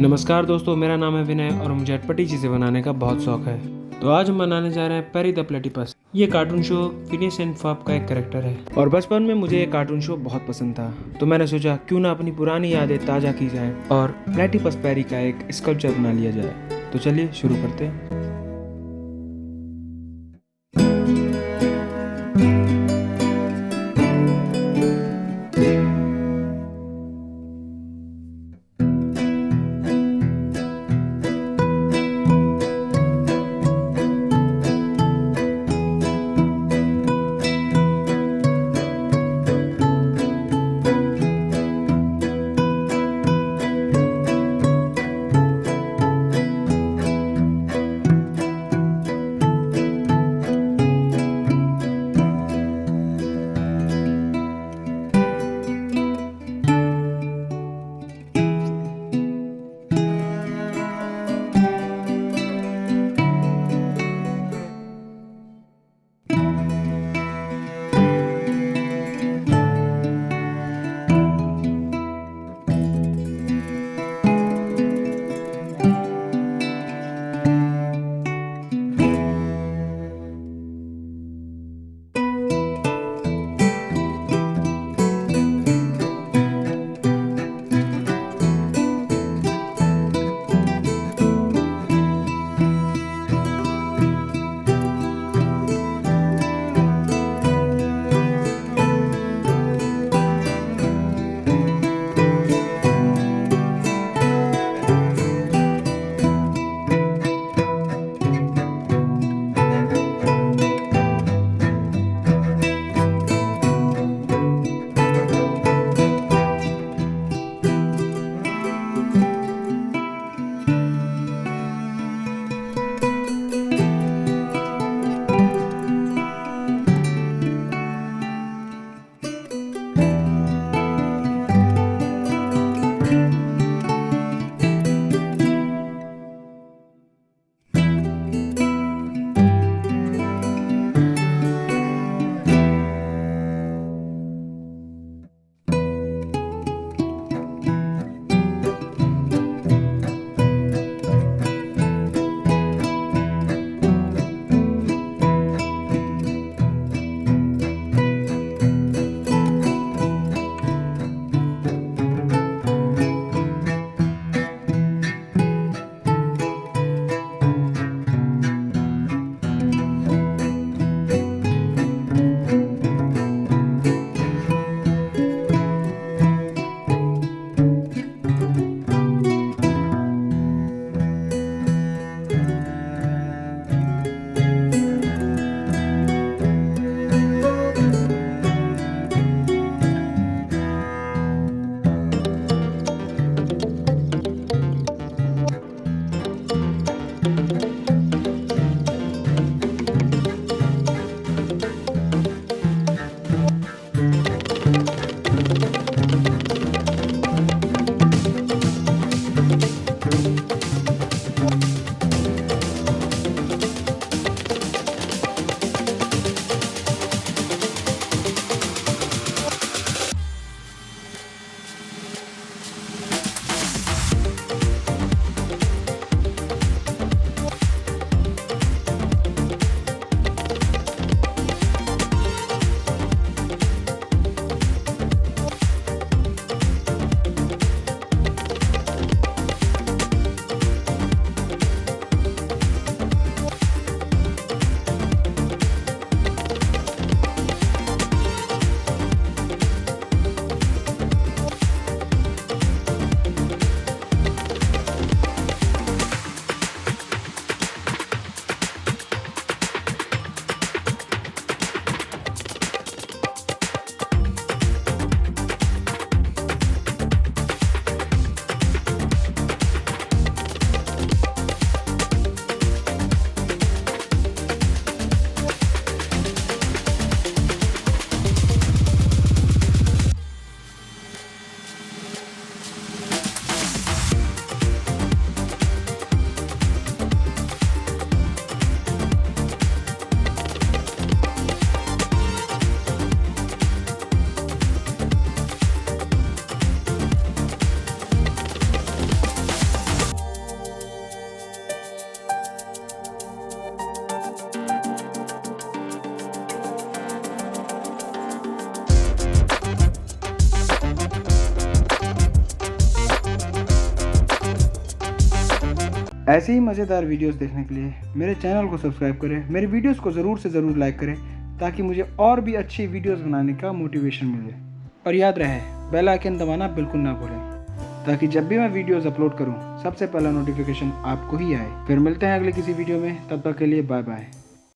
नमस्कार दोस्तों, मेरा नाम है विनय और मुझे अटपटी चीज़ें बनाने का बहुत शौक है। तो आज हम बनाने जा रहे हैं पेरी द प्लेटिपस। ये cartoon show Phineas and Ferb का एक कैरेक्टर है और बचपन में मुझे ये कार्टून शो बहुत पसंद था। तो मैंने सोचा क्यों ना अपनी पुरानी यादें ताज़ा की जाए और प्लेटिपस पेरी का एक स्कल्पचर बना लिया जाए। तो चलिए शुरू करते हैं। ऐसे ही मज़ेदार वीडियोस देखने के लिए मेरे चैनल को सब्सक्राइब करें, मेरे वीडियोस को ज़रूर से ज़रूर लाइक करें ताकि मुझे और भी अच्छी वीडियोस बनाने का मोटिवेशन मिले। और याद रहे बेल आइकन दबाना बिल्कुल ना भूलें ताकि जब भी मैं वीडियोस अपलोड करूं सबसे पहला नोटिफिकेशन आपको ही आए। फिर मिलते हैं अगले किसी वीडियो में, तब तक के लिए बाय बाय।